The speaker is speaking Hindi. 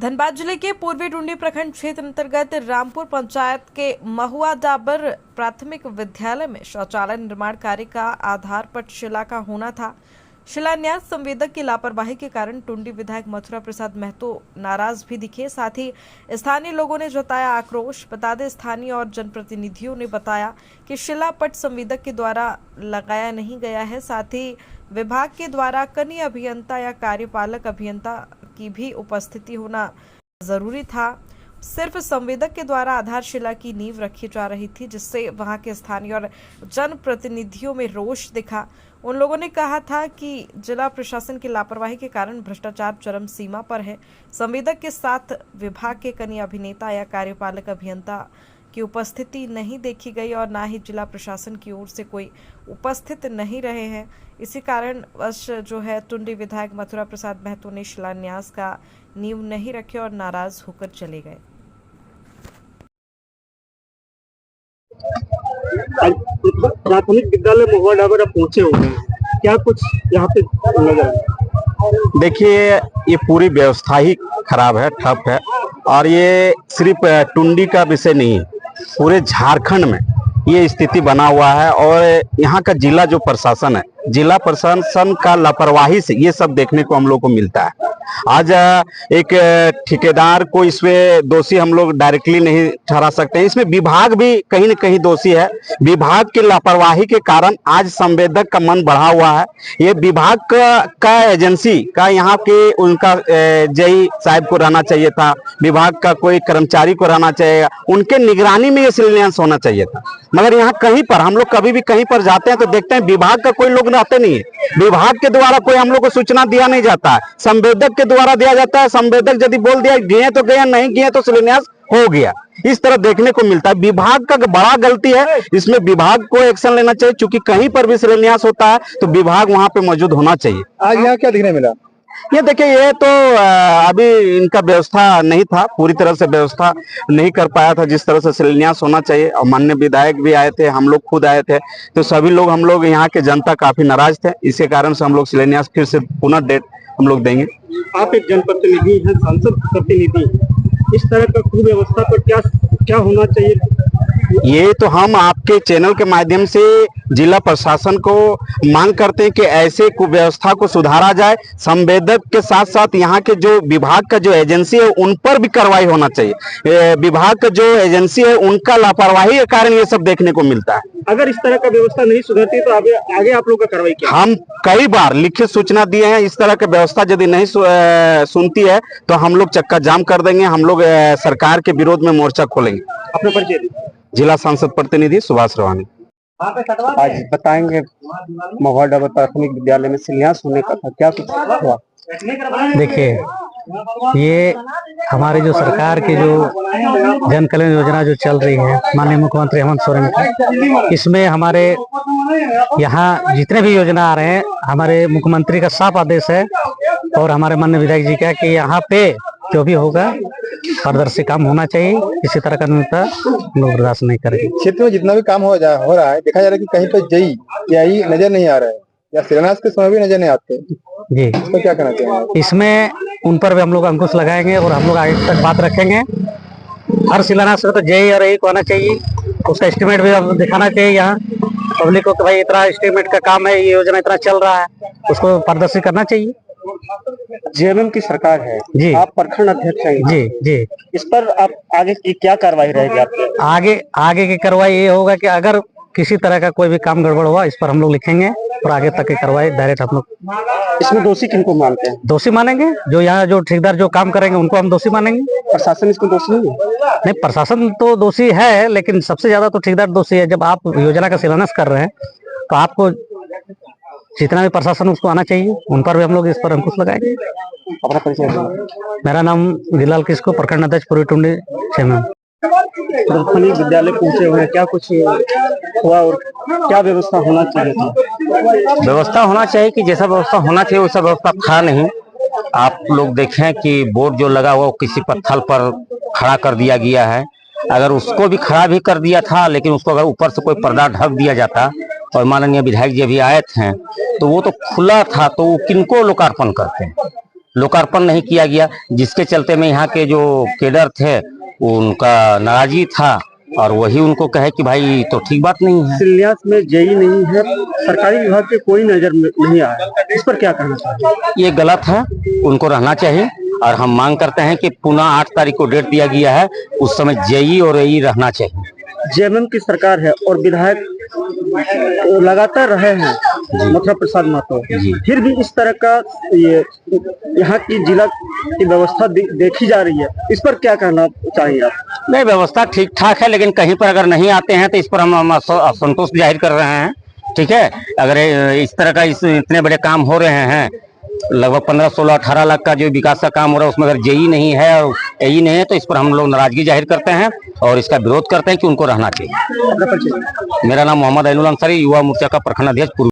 धनबाद जिले के पूर्वी टुंडी प्रखंड क्षेत्र अंतर्गत रामपुर पंचायत के महुआ डाबर प्राथमिक विद्यालय में शौचालय निर्माण कार्य का आधार पटशिला का होना था। शिलान्यास संवेदक की लापरवाही के कारण टुंडी विधायक मथुरा प्रसाद महतो नाराज भी दिखे। साथ ही स्थानीय लोगों ने जताया आक्रोश। बता दें, स्थानीय और जनप्रतिनिधियों ने बताया कि शिला पट संवेदक के द्वारा लगाया नहीं गया है। साथ ही विभाग के द्वारा कनीय अभियंता या कार्यपालक अभियंता की भी उपस्थिति होना जरूरी था। सिर्फ संवेदक के द्वारा आधारशिला की नींव रखी जा रही थी, जिससे वहां के स्थानीय और जनप्रतिनिधियों में रोष दिखा। उन लोगों ने कहा था कि जिला प्रशासन की लापरवाही के कारण भ्रष्टाचार चरम सीमा पर है। संवेदक के साथ विभाग के कनीय अभिनेता या कार्यपालक अभियंता की उपस्थिति नहीं देखी गई और ना ही जिला प्रशासन की ओर से कोई उपस्थित नहीं रहे हैं। इसी कारण वश जो है टुंडी विधायक मथुरा प्रसाद महतो ने शिलान्यास का नींव नहीं रखे और नाराज होकर चले गए। प्राथमिक विद्यालय महुआ डाबर आप पहुंचे होंगे, क्या कुछ यहाँ पे नजर आया? देखिए, ये पूरी व्यवस्था ही खराब है, ठप है। और ये सिर्फ टुंडी का विषय नहीं है, पूरे झारखंड में ये स्थिति बना हुआ है। और यहाँ का जिला जो प्रशासन है, जिला प्रशासन का लापरवाही से ये सब देखने को हम लोग को मिलता है। आज एक ठेकेदार को इसमें दोषी हम लोग डायरेक्टली नहीं ठहरा सकते हैं, इसमें विभाग भी कहीं न कहीं दोषी है। विभाग की लापरवाही के कारण आज संवेदक का मन बढ़ा हुआ है। ये विभाग का एजेंसी का यहाँ के उनका जेई साहब को रहना चाहिए था, विभाग का कोई कर्मचारी को रहना चाहिए, उनके निगरानी में ये शिलान्यास होना चाहिए था। मगर यहाँ कहीं पर हम लोग कभी भी कहीं पर जाते हैं तो देखते हैं विभाग का कोई लोग रहते नहीं है। विभाग के द्वारा कोई हम लोग को सूचना दिया नहीं जाता है, संवेदक के द्वारा दिया जाता है। संवेदक यदि बोल दिया गए तो गए, नहीं गए तो शिलान्यास हो गया, इस तरह देखने को मिलता है। विभाग का बड़ा गलती है, इसमें विभाग को एक्शन लेना चाहिए। चूंकि कहीं पर भी शिलान्यास होता है तो विभाग वहां पे मौजूद होना चाहिए। आज यहाँ क्या देखने मिला? ये देखिए, ये तो अभी इनका व्यवस्था नहीं था, पूरी तरह से व्यवस्था नहीं कर पाया था जिस तरह से शिलान्यास होना चाहिए। और माननीय विधायक भी आए थे, हम लोग खुद आए थे, तो सभी लोग हम लोग यहाँ के जनता काफी नाराज थे। इसी कारण से हम लोग शिलान्यास फिर से पुनः डेट हम लोग देंगे। आप एक जनप्रतिनिधि हैं, सांसद प्रतिनिधि, इस तरह का कुव्यवस्था पर क्या होना चाहिए? ये तो हम आपके चैनल के माध्यम से जिला प्रशासन को मांग करते हैं कि ऐसे कुव्यवस्था को सुधारा जाए। संवेदक के साथ साथ यहाँ के जो विभाग का जो एजेंसी है उन पर भी कार्रवाई होना चाहिए। विभाग का जो एजेंसी है उनका लापरवाही के कारण ये सब देखने को मिलता है। अगर इस तरह का व्यवस्था नहीं सुधरती तो आगे आप लोग का कार्रवाई क्या? हम कई बार लिखित सूचना दिए हैं। इस तरह की व्यवस्था यदि नहीं सुनती है तो हम लोग चक्का जाम कर देंगे, हम लोग सरकार के विरोध में मोर्चा खोलेंगे। अपने परिचय? जिला सांसद प्रतिनिधि सुभाष रवानी। आज बताएंगे, महुआ डाबर प्राथमिक विद्यालय में शिलान्यास होने का था, क्या कुछ हुआ? देखिए, ये हमारी जो सरकार की जो जन कल्याण योजना जो चल रही है माननीय मुख्यमंत्री हेमंत सोरेन की, इसमें हमारे यहाँ जितने भी योजना आ रहे हैं, हमारे मुख्यमंत्री का साफ आदेश है और हमारे माननीय विधायक जी का कि यहाँ पे जो भी होगा पारदर्शी काम होना चाहिए। इसी तरह का न्यूनता लोग बर्दाश्त नहीं करेंगे। क्षेत्र में जितना भी काम हो रहा है, देखा जा रहा है कि कहीं पर जेई या ई नजर नहीं आ रहा है या शिलान्यास के समय भी नजर नहीं आते जी। तो क्या कहना चाहिए? इसमें उन पर भी हम लोग अंकुश लगाएंगे और हम लोग आगे तक बात रखेंगे। हर शिलान्यास में तो जेई और ई को आना चाहिए, उसका एस्टिमेट भी दिखाना चाहिए यहाँ पब्लिक को कि भाई इतना एस्टिमेट का काम है, ये योजना इतना चल रहा है, उसको पारदर्शी करना चाहिए। जेएमएम की सरकार है जी, आप प्रखंड अध्यक्ष हैं जी जी। इस पर आप आगे की क्या कार्रवाई रहेगी आपकी? आगे की कार्रवाई ये होगा कि अगर किसी तरह का कोई भी काम गड़बड़ हुआ, इस पर हम लोग लिखेंगे और आगे तक की कार्रवाई डायरेक्ट हम लोग। इसमें दोषी किनको मानते हैं? दोषी मानेंगे जो यहाँ जो ठेकेदार जो काम करेंगे उनको हम दोषी मानेंगे। प्रशासन इसको दोषी नहीं है? नहीं, प्रशासन तो दोषी है, लेकिन सबसे ज्यादा तो ठेकेदार दोषी है। जब आप योजना का शिलान्यास कर रहे हैं तो आपको जितना भी प्रशासन उसको आना चाहिए, उन पर भी हम लोग इस पर अंकुश लगाएंगे। अपना परिचय? मेरा नाम गिलाल किसको, प्रखंड अध्यक्ष पूर्वी टुंडी छेमा। प्राथमिक विद्यालय पहुंचे हुए हैं, क्या कुछ हुआ और क्या व्यवस्था होना चाहिए था? व्यवस्था होना चाहिए कि जैसा व्यवस्था होना चाहिए वैसा व्यवस्था था नहीं। आप लोग देखें कि बोर्ड जो लगा हुआ वो किसी पत्थर पर खड़ा कर दिया गया है। अगर उसको भी खड़ा भी कर दिया था, लेकिन उसको अगर ऊपर से कोई पर्दा ढक दिया जाता और माननीय विधायक जी भी आए थे तो वो तो खुला था, तो वो किनको लोकार्पण करते हैं? लोकार्पण नहीं किया गया, जिसके चलते में यहाँ के जो केडर थे उनका नाराजगी था और वही उनको कहे कि भाई तो ठीक बात नहीं है। शिलान्यास में जेई नहीं है, सरकारी विभाग के कोई नजर में नहीं आया, इस पर क्या कहना चाहिए? ये गलत है, उनको रहना चाहिए और हम मांग करते हैं कि पुनः 8 तारीख को डेट दिया गया है, उस समय जेई और एई रहना चाहिए। जेएमएम की सरकार है और विधायक लगातार रहे हैं मथुरा प्रसाद महतो, फिर भी इस तरह का ये यहाँ की जिला की व्यवस्था देखी जा रही है, इस पर क्या कहना चाहिए आप? नहीं, व्यवस्था ठीक ठाक है, लेकिन कहीं पर अगर नहीं आते हैं तो इस पर हम असंतोष जाहिर कर रहे हैं। ठीक है, अगर इस तरह का इतने बड़े काम हो रहे हैं, लगभग 15, 16, 18 लाख का जो विकास का काम हो रहा है उसमें अगर जेई नहीं है और एई नहीं है तो इस पर हम लोग नाराजगी जाहिर करते हैं और इसका विरोध करते हैं कि उनको रहना चाहिए। मेरा नाम मोहम्मद ऐनुल अंसारी, युवा मोर्चा का प्रखंड अध्यक्ष।